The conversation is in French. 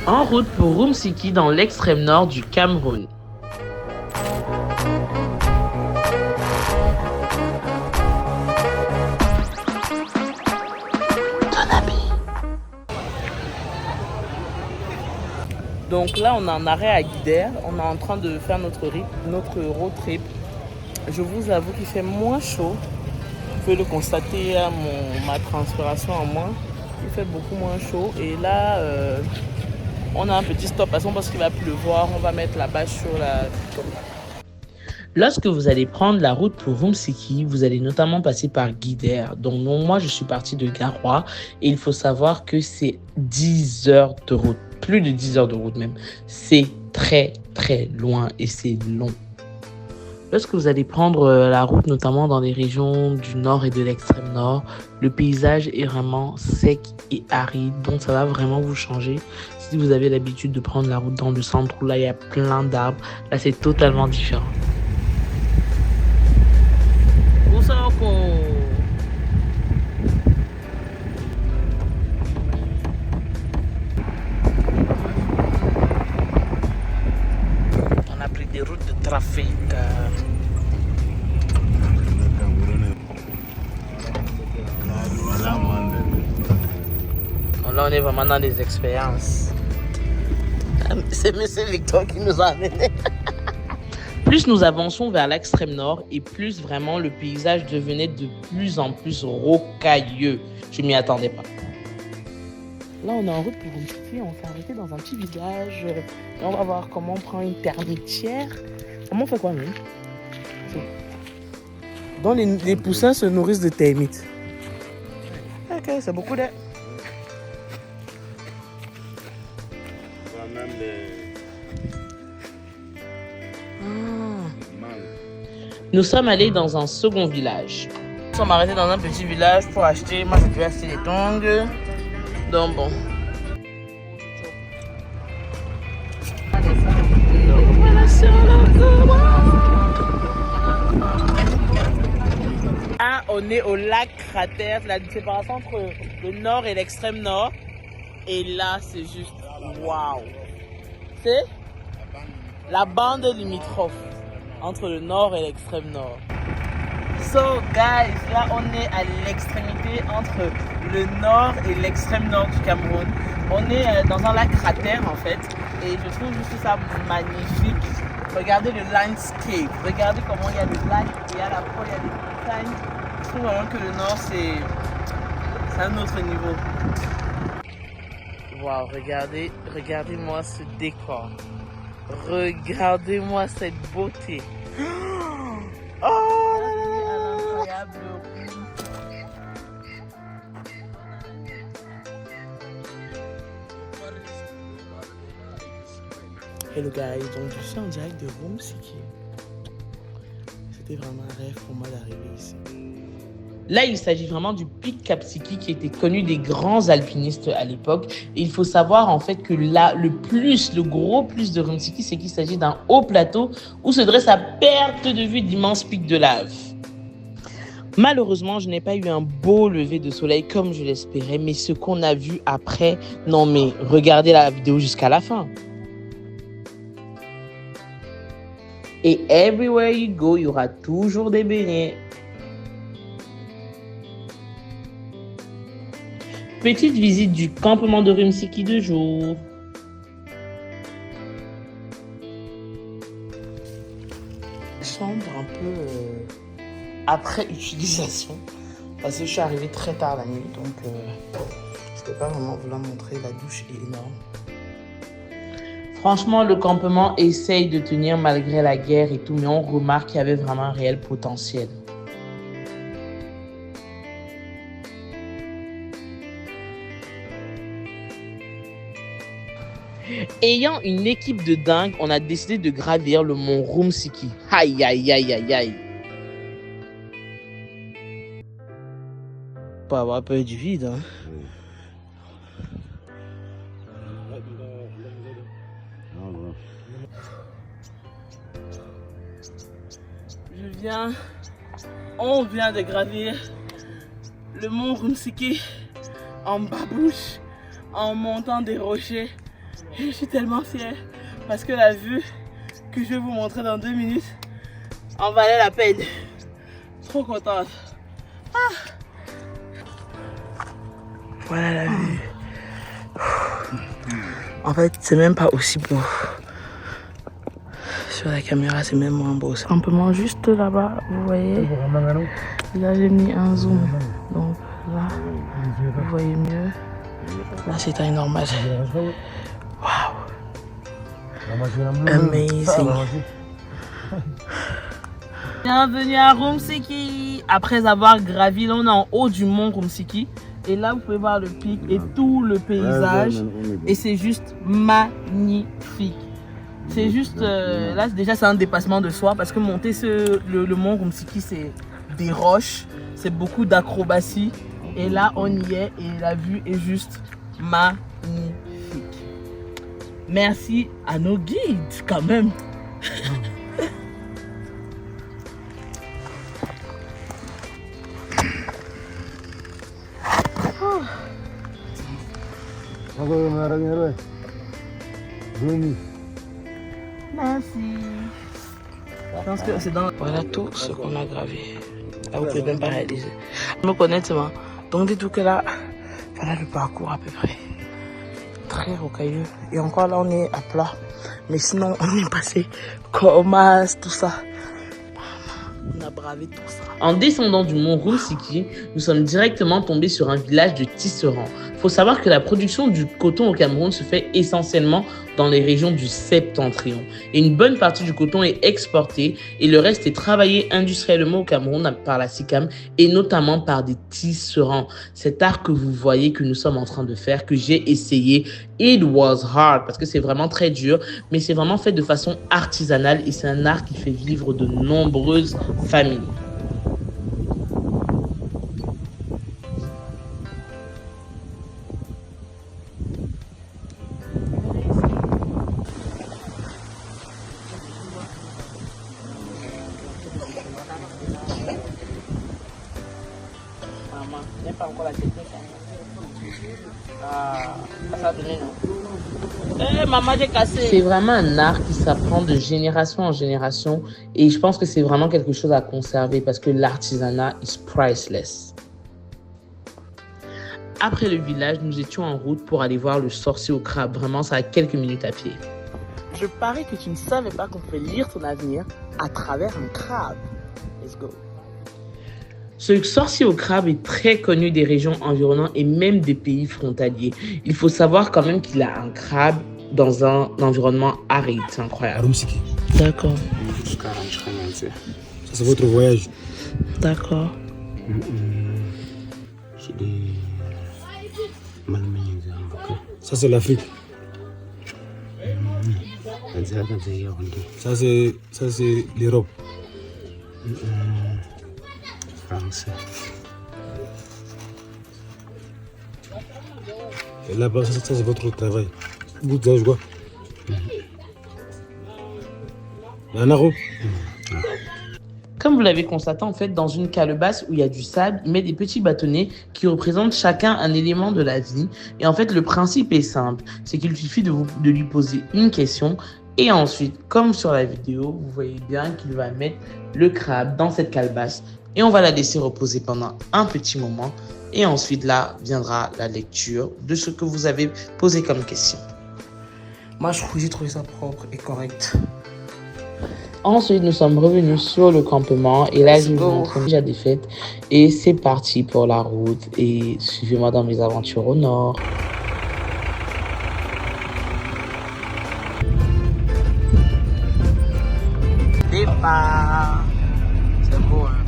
En route pour Rumsiki dans l'extrême nord du Cameroun. Donc là, on est en arrêt à Guider. On est en train de faire notre road trip. Je vous avoue qu'il fait moins chaud. Vous pouvez le constater à ma transpiration en moins. Il fait beaucoup moins chaud. Et là, on a un petit stop parce qu'il va pleuvoir. On va mettre la bâche sur la... Lorsque vous allez prendre la route pour Rumsiki, vous allez notamment passer par Guider. Donc moi, je suis partie de Garoua et il faut savoir que c'est 10 heures de route. Plus de 10 heures de route même. C'est très très loin et c'est long. Lorsque vous allez prendre la route, notamment dans les régions du nord et de l'extrême nord, le paysage est vraiment sec et aride. Donc ça va vraiment vous changer. Si vous avez l'habitude de prendre la route dans le centre où là il y a plein d'arbres, là c'est totalement différent. On a pris des routes de trafic. Là, on est vraiment dans des expériences. C'est M. Victor qui nous a amenés. Plus nous avançons vers l'extrême nord et plus vraiment le paysage devenait de plus en plus rocailleux. Je m'y attendais pas. Là, on est en route pour Rumsiki. On s'est arrêté dans un petit village. Et on va voir comment on prend une termitière. Comment on fait quoi, même? Donc, les poussins se nourrissent de termites. Ok, c'est beaucoup de... Nous sommes allés dans un second village. Nous sommes arrêtés dans un petit village pour acheter. Moi, je devais acheter des tongs. Donc, bon. Là, on est au lac Cratère, la séparation entre le nord et l'extrême nord. Et là, c'est juste waouh. C'est la bande limitrophe entre le nord et l'extrême nord. So guys, là on est à l'extrémité entre le nord et l'extrême nord du Cameroun. On est dans un lac cratère en fait et je trouve juste ça magnifique. Regardez le landscape, regardez comment il y a des lacs et à la fois il y a des montagnes. Je trouve vraiment que le nord c'est un autre niveau. Waouh, regardez-moi ce décor. Regardez-moi cette beauté. Oh là là, incroyable. Hello guys, donc je suis en direct de Rumsiki. C'était vraiment un rêve pour moi d'arriver ici. Là, il s'agit vraiment du pic Kapsiki qui était connu des grands alpinistes à l'époque. Et il faut savoir en fait que là, le gros plus de Rumsiki, c'est qu'il s'agit d'un haut plateau où se dresse à perte de vue d'immenses pics de lave. Malheureusement, je n'ai pas eu un beau lever de soleil comme je l'espérais, mais ce qu'on a vu après, non mais regardez la vidéo jusqu'à la fin. Et everywhere you go, il y aura toujours des beignets. Petite visite du campement de Rumsiki de jour. Chambre un peu après utilisation. Parce que je suis arrivée très tard la nuit. Donc je ne peux pas vraiment vous la montrer. La douche est énorme. Franchement, le campement essaye de tenir malgré la guerre et tout. Mais on remarque qu'il y avait vraiment un réel potentiel. Ayant une équipe de dingue, on a décidé de gravir le mont Rumsiki. Aïe, aïe, aïe, aïe, aïe. Pas avoir peur du vide, hein. On vient de gravir le mont Rumsiki en babouche, en montant des rochers. Je suis tellement fière parce que la vue que je vais vous montrer dans 2 minutes en valait la peine. Trop contente. Ah. Voilà la vue. En fait, c'est même pas aussi beau. Sur la caméra, c'est même moins beau. Simplement juste là-bas, vous voyez. Là, j'ai mis un zoom. Donc là, vous voyez mieux. Là, c'est taille normale. Waouh! Amazing! Bienvenue à Rum-Siki! Après avoir gravi, là, on est en haut du mont Rum-Siki. Et là, vous pouvez voir le pic et tout le paysage. Et c'est juste magnifique. C'est juste, là déjà c'est un dépassement de soi parce que monter le mont Rum-Siki c'est des roches, c'est beaucoup d'acrobatie et là on y est et la vue est juste magnifique. Merci à nos guides quand même. Merci. Je pense que c'est dans... Voilà tout ce qu'on a gravé. Là, vous pouvez même pas réaliser. Donc honnêtement, donc dites-vous que là, voilà le parcours à peu près. Très rocailleux. Et encore là, on est à plat. Mais sinon, on est passé comme tout ça. On a bravé tout ça. En descendant du mont Rum-Siki, nous sommes directement tombés sur un village de tisserands. Il faut savoir que la production du coton au Cameroun se fait essentiellement dans les régions du septentrion. Et une bonne partie du coton est exportée et le reste est travaillé industriellement au Cameroun par la SICAM et notamment par des tisserands. Cet art que vous voyez que nous sommes en train de faire, que j'ai essayé, it was hard parce que c'est vraiment très dur, mais c'est vraiment fait de façon artisanale et c'est un art qui fait vivre de nombreuses familles. Pas encore la technique. Ah, ça a donné non. Eh, maman, j'ai cassé. C'est vraiment un art qui s'apprend de génération en génération et je pense que c'est vraiment quelque chose à conserver parce que l'artisanat is priceless. Après le village, nous étions en route pour aller voir le sorcier au crabe. Vraiment, ça a quelques minutes à pied. Je parie que tu ne savais pas qu'on pouvait lire ton avenir à travers un crabe. Let's go. Ce sorcier au crabe est très connu des régions environnantes et même des pays frontaliers. Il faut savoir quand même qu'il a un crabe dans un environnement aride. C'est incroyable. D'accord. Ça, c'est votre voyage. D'accord. Ça, c'est l'Afrique. Ça, c'est l'Europe. Français. Et là-bas, ça c'est votre travail. Vous avez quoi? Un arabe. Comme vous l'avez constaté, en fait, dans une calebasse où il y a du sable, il met des petits bâtonnets qui représentent chacun un élément de la vie. Et en fait, le principe est simple. C'est qu'il suffit de lui poser une question. Et ensuite, comme sur la vidéo, vous voyez bien qu'il va mettre le crabe dans cette calebasse. Et on va la laisser reposer pendant un petit moment. Et ensuite, là, viendra la lecture de ce que vous avez posé comme question. Moi, j'ai trouvé ça propre et correct. Ensuite, nous sommes revenus sur le campement. Et là, je vais vous montrer déjà des fêtes. Et c'est parti pour la route. Et suivez-moi dans mes aventures au nord. Départ. C'est beau, hein?